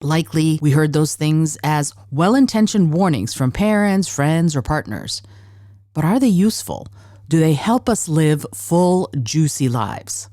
Likely, we heard those things as well-intentioned warnings from parents, friends, or partners. But are they useful? Do they help us live full, juicy lives?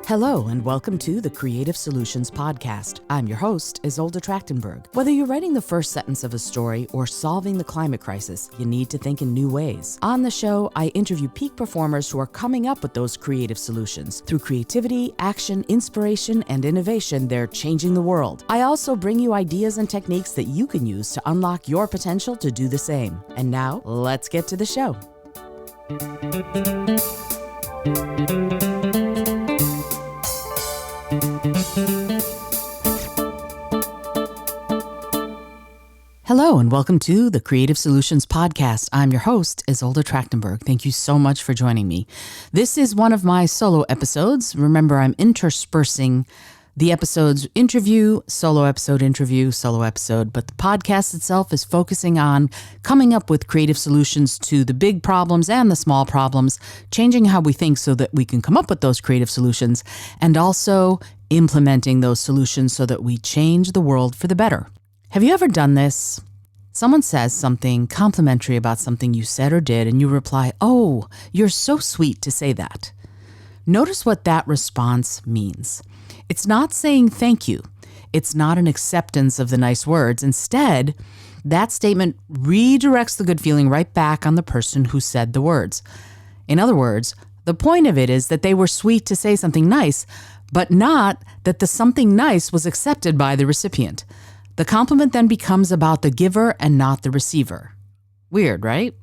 Hello, and welcome to the Creative Solutions Podcast. I'm your host, Izolda. Whether you're writing the first sentence of a story or solving the climate crisis, you need to think in new ways. On the show, I interview peak performers who are coming up with those creative solutions. Through creativity, action, inspiration, and innovation, they're changing the world. I also bring you ideas and techniques that you can use to unlock your potential to do the same. And now, let's get to the show. Hello, and welcome to the Creative Solutions Podcast. I'm your host, Izolda. Thank you so much for joining me. This is one of my solo episodes. Remember, I'm interspersing the episodes solo episode, but the podcast itself is focusing on coming up with creative solutions to the big problems and the small problems, changing how we think so that we can come up with those creative solutions, and also implementing those solutions so that we change the world for the better. Have you ever done this? Someone says something complimentary about something you said or did, and you reply, "Oh, you're so sweet to say that." Notice what that response means. It's not saying thank you. It's not an acceptance of the nice words. Instead, that statement redirects the good feeling right back on the person who said the words. In other words, the point of it is that they were sweet to say something nice, but not that the something nice was accepted by the recipient. The compliment then becomes about the giver and not the receiver. Weird, right?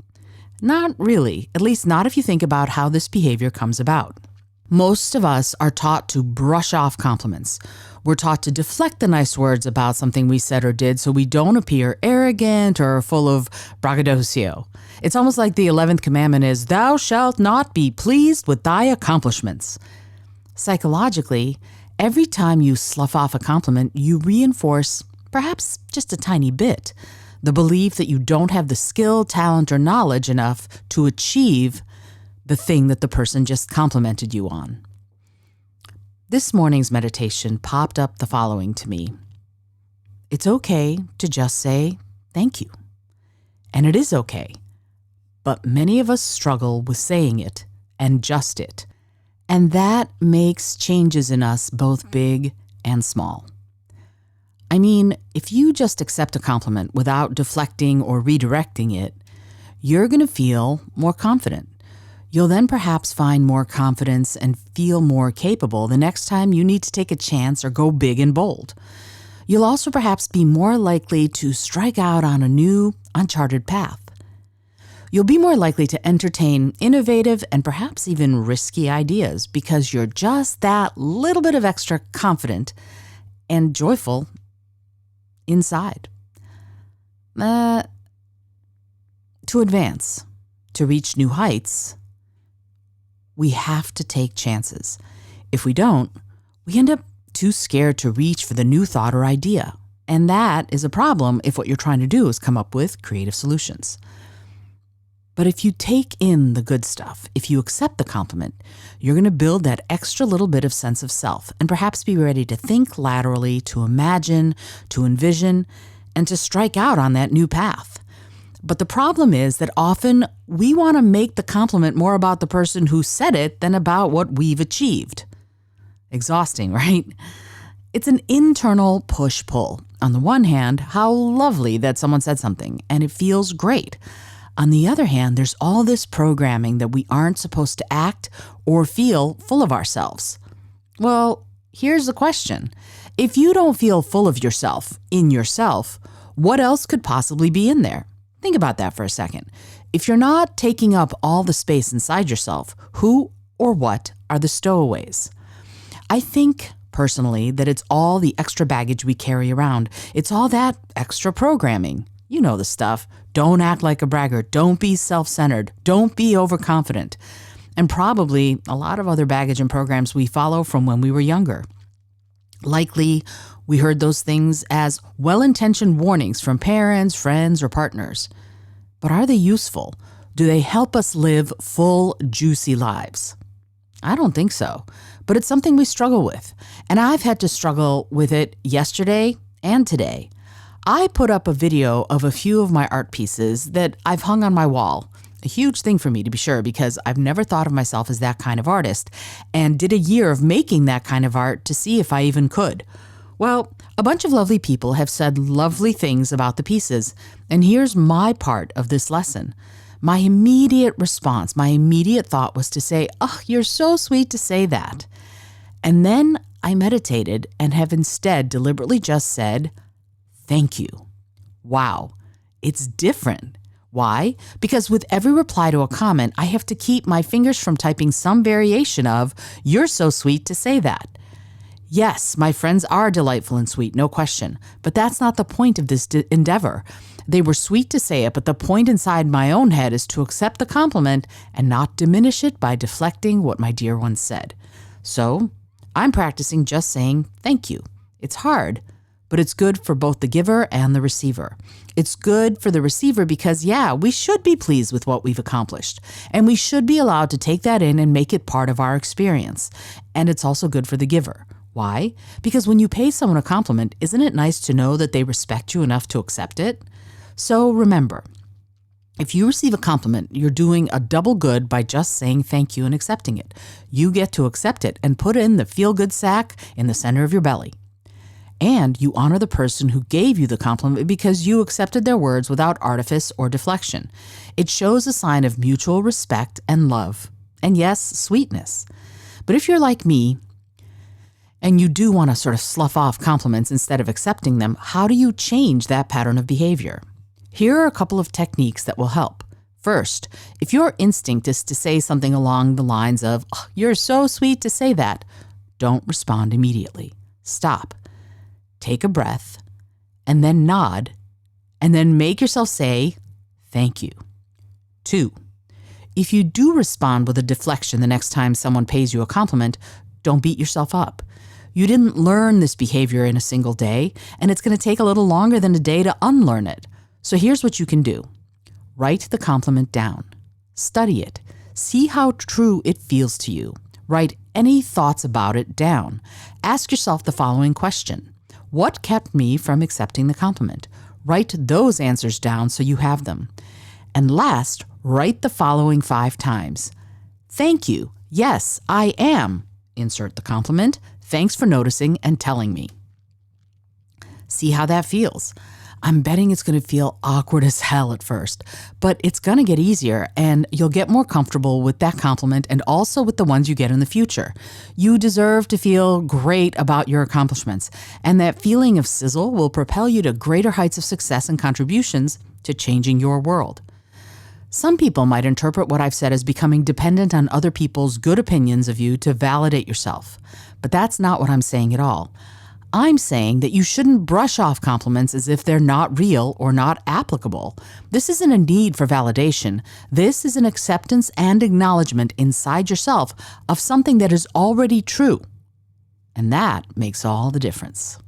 Not really, at least not if you think about how this behavior comes about. Most of us are taught to brush off compliments. We're taught to deflect the nice words about something we said or did so we don't appear arrogant or full of braggadocio. It's almost like the 11th commandment is, "Thou shalt not be pleased with thy accomplishments." Psychologically, every time you slough off a compliment, you reinforce, perhaps just a tiny bit, the belief that you don't have the skill, talent, or knowledge enough to achieve the thing that the person just complimented you on. This morning's meditation popped up the following to me. It's okay to just say thank you. And it is okay. But many of us struggle with saying it and just it. And that makes changes in us both big and small. I mean, if you just accept a compliment without deflecting or redirecting it, you're going to feel more confident. You'll then perhaps find more confidence and feel more capable the next time you need to take a chance or go big and bold. You'll also perhaps be more likely to strike out on a new, uncharted path. You'll be more likely to entertain innovative and perhaps even risky ideas because you're just that little bit of extra confident and joyful inside. To advance, to reach new heights, we have to take chances. If we don't, we end up too scared to reach for the new thought or idea. And that is a problem if what you're trying to do is come up with creative solutions. But if you take in the good stuff, if you accept the compliment, you're going to build that extra little bit of sense of self and perhaps be ready to think laterally, to imagine, to envision, and to strike out on that new path. But the problem is that often we want to make the compliment more about the person who said it than about what we've achieved. Exhausting, right? It's an internal push-pull. On the one hand, how lovely that someone said something, and it feels great. On the other hand, there's all this programming that we aren't supposed to act or feel full of ourselves. Well, here's the question. If you don't feel full of yourself, in yourself, what else could possibly be in there? Think about that for a second. If you're not taking up all the space inside yourself, who or what are the stowaways? I think, personally, that it's all the extra baggage we carry around. It's all that extra programming. You know the stuff. Don't act like a braggart. Don't be self-centered. Don't be overconfident. And probably a lot of other baggage and programs we follow from when we were younger. Likely, we heard those things as well-intentioned warnings from parents, friends, or partners. But are they useful? Do they help us live full, juicy lives? I don't think so, but it's something we struggle with. And I've had to struggle with it yesterday and today. I put up a video of a few of my art pieces that I've hung on my wall. A huge thing for me, to be sure, because I've never thought of myself as that kind of artist, and did a year of making that kind of art to see if I even could. Well, a bunch of lovely people have said lovely things about the pieces, and here's my part of this lesson. My immediate response, my immediate thought was to say, "Oh, you're so sweet to say that." And then I meditated and have instead deliberately just said, "Thank you." Wow, it's different. Why? Because with every reply to a comment, I have to keep my fingers from typing some variation of, "You're so sweet to say that." Yes, my friends are delightful and sweet, no question, but that's not the point of this endeavor. They were sweet to say it, but the point inside my own head is to accept the compliment and not diminish it by deflecting what my dear one said. So I'm practicing just saying thank you. It's hard, but it's good for both the giver and the receiver. It's good for the receiver because, yeah, we should be pleased with what we've accomplished, and we should be allowed to take that in and make it part of our experience. And it's also good for the giver. Why? Because when you pay someone a compliment, isn't it nice to know that they respect you enough to accept it? So remember, if you receive a compliment, you're doing a double good by just saying thank you and accepting it. You get to accept it and put it in the feel-good sack in the center of your belly. And you honor the person who gave you the compliment because you accepted their words without artifice or deflection. It shows a sign of mutual respect and love. And yes, sweetness. But if you're like me, and you do want to sort of slough off compliments instead of accepting them, how do you change that pattern of behavior? Here are a couple of techniques that will help. First, if your instinct is to say something along the lines of, "Oh, you're so sweet to say that," don't respond immediately. Stop. Take a breath, and then nod, and then make yourself say, "Thank you." 2, if you do respond with a deflection the next time someone pays you a compliment, don't beat yourself up. You didn't learn this behavior in a single day, and it's going to take a little longer than a day to unlearn it. So here's what you can do. Write the compliment down. Study it. See how true it feels to you. Write any thoughts about it down. Ask yourself the following question. What kept me from accepting the compliment? Write those answers down so you have them. And last, write the following 5 times. Thank you. Yes, I am. Insert the compliment. Thanks for noticing and telling me. See how that feels. I'm betting it's going to feel awkward as hell at first, but it's going to get easier and you'll get more comfortable with that compliment and also with the ones you get in the future. You deserve to feel great about your accomplishments, and that feeling of sizzle will propel you to greater heights of success and contributions to changing your world. Some people might interpret what I've said as becoming dependent on other people's good opinions of you to validate yourself, but that's not what I'm saying at all. I'm saying that you shouldn't brush off compliments as if they're not real or not applicable. This isn't a need for validation. This is an acceptance and acknowledgement inside yourself of something that is already true. And that makes all the difference.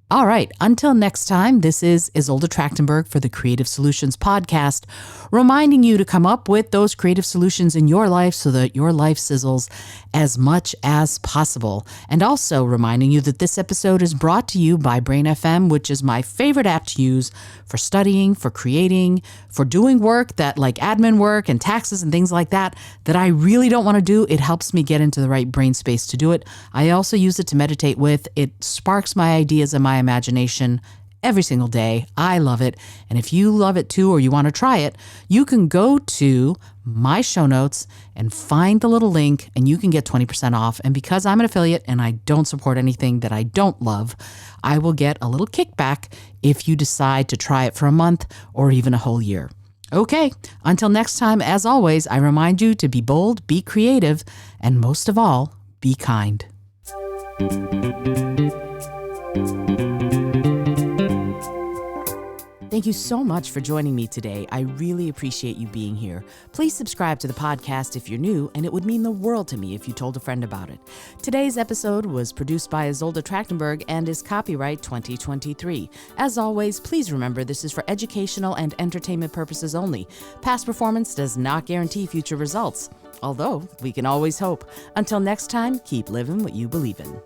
All right, until next time, this is Izolda Trachtenberg for the Creative Solutions Podcast, reminding you to come up with those creative solutions in your life so that your life sizzles as much as possible. And also reminding you that this episode is brought to you by Brain FM, which is my favorite app to use for studying, for creating, for doing work that like admin work and taxes and things like that I really don't want to do. It helps me get into the right brain space to do it. I also use it to meditate with. It sparks my ideas and my imagination every single day. I love it. And if you love it too, or you want to try it, you can go to my show notes and find the little link and you can get 20% off. And because I'm an affiliate and I don't support anything that I don't love, I will get a little kickback if you decide to try it for a month or even a whole year. Okay, until next time, as always, I remind you to be bold, be creative, and most of all, be kind. Thank you so much for joining me today. I really appreciate you being here. Please subscribe to the podcast if you're new, and it would mean the world to me if you told a friend about it. Today's episode was produced by Izolda Trachtenberg and is copyright 2023. As always, please remember this is for educational and entertainment purposes only. Past performance does not guarantee future results. Although, we can always hope. Until next time, keep living what you believe in.